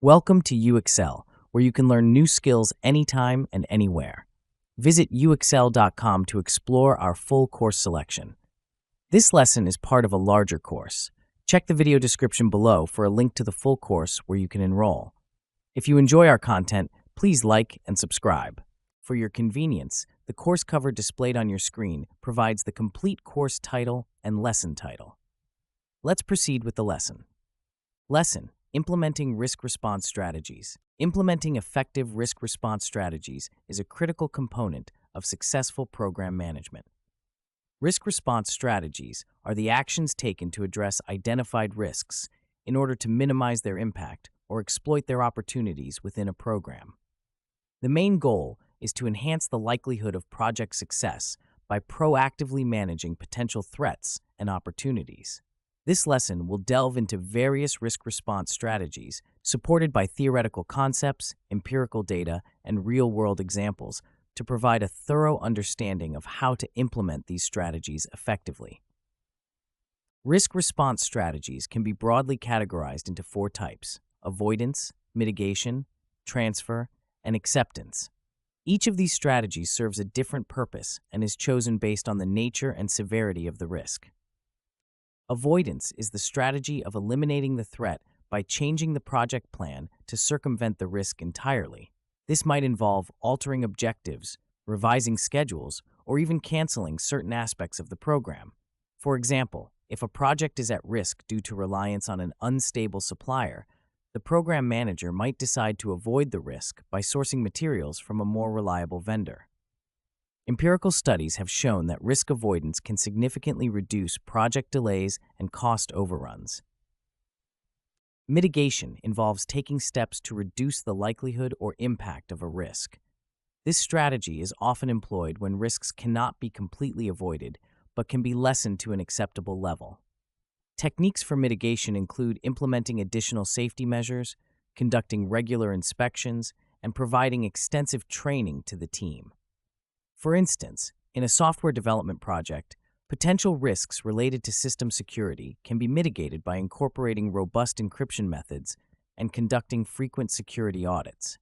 Welcome to UXL, where you can learn new skills anytime and anywhere. Visit uxl.com to explore our full course selection. This lesson is part of a larger course. Check the video description below for a link to the full course where you can enroll. If you enjoy our content, please like and subscribe. For your convenience, the course cover displayed on your screen provides the complete course title and lesson title. Let's proceed with the lesson. Lesson: Implementing risk response strategies. Implementing effective risk response strategies is a critical component of successful program management. Risk response strategies are the actions taken to address identified risks in order to minimize their impact or exploit their opportunities within a program. The main goal is to enhance the likelihood of project success by proactively managing potential threats and opportunities. This lesson will delve into various risk response strategies supported by theoretical concepts, empirical data, and real-world examples to provide a thorough understanding of how to implement these strategies effectively. Risk response strategies can be broadly categorized into 4 types: avoidance, mitigation, transfer, and acceptance. Each of these strategies serves a different purpose and is chosen based on the nature and severity of the risk. Avoidance is the strategy of eliminating the threat by changing the project plan to circumvent the risk entirely. This might involve altering objectives, revising schedules, or even canceling certain aspects of the program. For example, if a project is at risk due to reliance on an unstable supplier, the program manager might decide to avoid the risk by sourcing materials from a more reliable vendor. Empirical studies have shown that risk avoidance can significantly reduce project delays and cost overruns. Mitigation involves taking steps to reduce the likelihood or impact of a risk. This strategy is often employed when risks cannot be completely avoided, but can be lessened to an acceptable level. Techniques for mitigation include implementing additional safety measures, conducting regular inspections, and providing extensive training to the team. For instance, in a software development project, potential risks related to system security can be mitigated by incorporating robust encryption methods and conducting frequent security audits.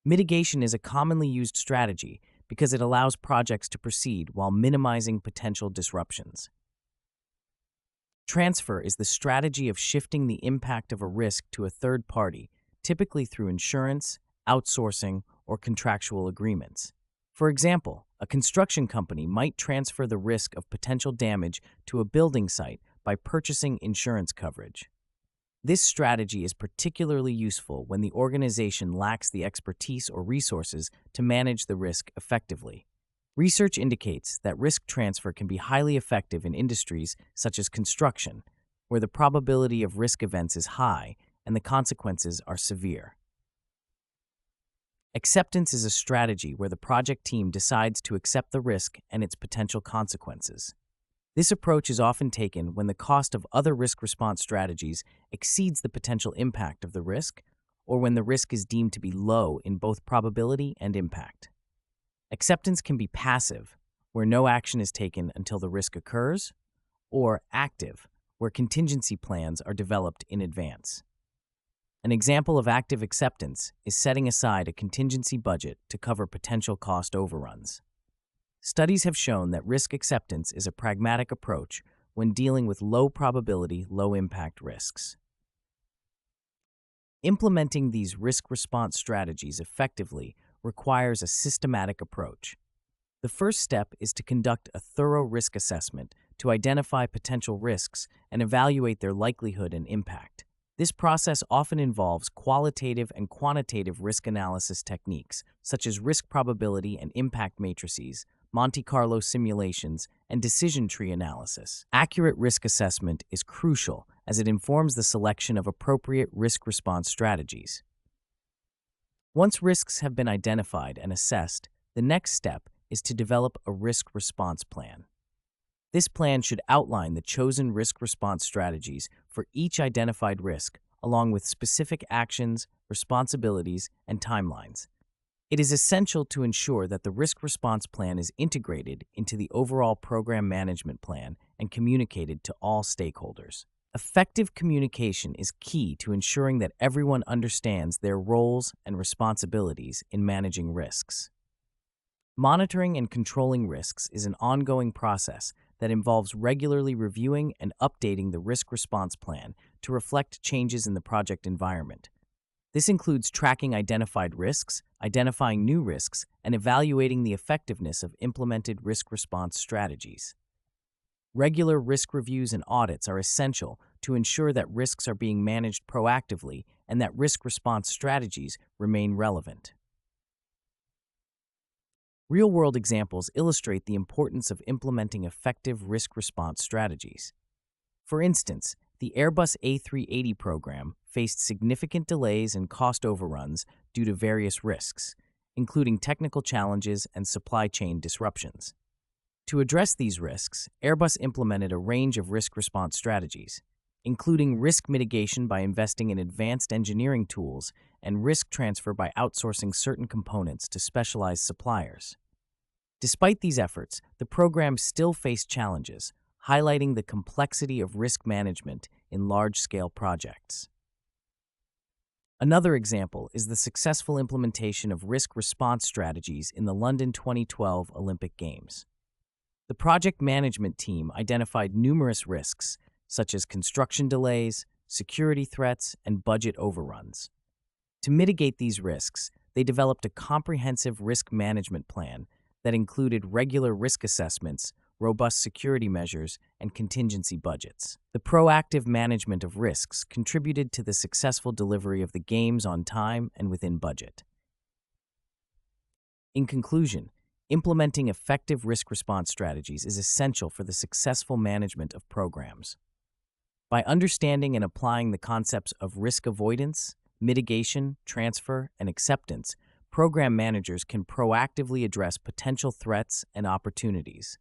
Mitigation is a commonly used strategy because it allows projects to proceed while minimizing potential disruptions. Transfer is the strategy of shifting the impact of a risk to a third party, typically through insurance, outsourcing, or contractual agreements. For example, a construction company might transfer the risk of potential damage to a building site by purchasing insurance coverage. This strategy is particularly useful when the organization lacks the expertise or resources to manage the risk effectively. Research indicates that risk transfer can be highly effective in industries such as construction, where the probability of risk events is high and the consequences are severe. Acceptance is a strategy where the project team decides to accept the risk and its potential consequences. This approach is often taken when the cost of other risk response strategies exceeds the potential impact of the risk, or when the risk is deemed to be low in both probability and impact. Acceptance can be passive, where no action is taken until the risk occurs, or active, where contingency plans are developed in advance. An example of active acceptance is setting aside a contingency budget to cover potential cost overruns. Studies have shown that risk acceptance is a pragmatic approach when dealing with low probability, low impact risks. Implementing these risk response strategies effectively requires a systematic approach. The first step is to conduct a thorough risk assessment to identify potential risks and evaluate their likelihood and impact. This process often involves qualitative and quantitative risk analysis techniques, such as risk probability and impact matrices, Monte Carlo simulations, and decision tree analysis. Accurate risk assessment is crucial as it informs the selection of appropriate risk response strategies. Once risks have been identified and assessed, the next step is to develop a risk response plan. This plan should outline the chosen risk response strategies for each identified risk, along with specific actions, responsibilities, and timelines. It is essential to ensure that the risk response plan is integrated into the overall program management plan and communicated to all stakeholders. Effective communication is key to ensuring that everyone understands their roles and responsibilities in managing risks. Monitoring and controlling risks is an ongoing process that involves regularly reviewing and updating the risk response plan to reflect changes in the project environment. This includes tracking identified risks, identifying new risks, and evaluating the effectiveness of implemented risk response strategies. Regular risk reviews and audits are essential to ensure that risks are being managed proactively and that risk response strategies remain relevant. Real-world examples illustrate the importance of implementing effective risk response strategies. For instance, the Airbus A380 program faced significant delays and cost overruns due to various risks, including technical challenges and supply chain disruptions. To address these risks, Airbus implemented a range of risk response strategies, including risk mitigation by investing in advanced engineering tools and risk transfer by outsourcing certain components to specialized suppliers. Despite these efforts, the program still faced challenges, highlighting the complexity of risk management in large-scale projects. Another example is the successful implementation of risk response strategies in the London 2012 Olympic Games. The project management team identified numerous risks, such as construction delays, security threats, and budget overruns. To mitigate these risks, they developed a comprehensive risk management plan that included regular risk assessments, robust security measures, and contingency budgets. The proactive management of risks contributed to the successful delivery of the Games on time and within budget. In conclusion, implementing effective risk response strategies is essential for the successful management of programs. By understanding and applying the concepts of risk avoidance, mitigation, transfer, and acceptance, program managers can proactively address potential threats and opportunities.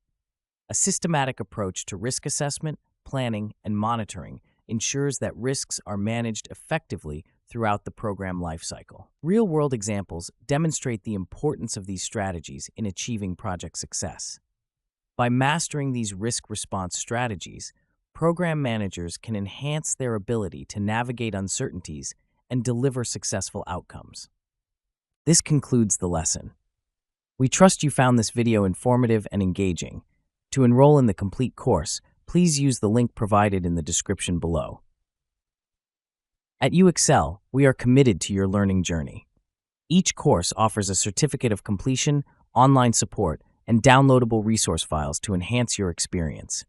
A systematic approach to risk assessment, planning, and monitoring ensures that risks are managed effectively throughout the program lifecycle. Real-world examples demonstrate the importance of these strategies in achieving project success. By mastering these risk response strategies, program managers can enhance their ability to navigate uncertainties and deliver successful outcomes. This concludes the lesson. We trust you found this video informative and engaging. To enroll in the complete course, please use the link provided in the description below. At UExcel, we are committed to your learning journey. Each course offers a certificate of completion, online support, and downloadable resource files to enhance your experience.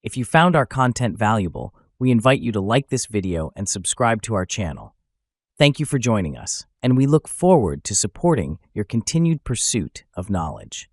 If you found our content valuable, we invite you to like this video and subscribe to our channel. Thank you for joining us, and we look forward to supporting your continued pursuit of knowledge.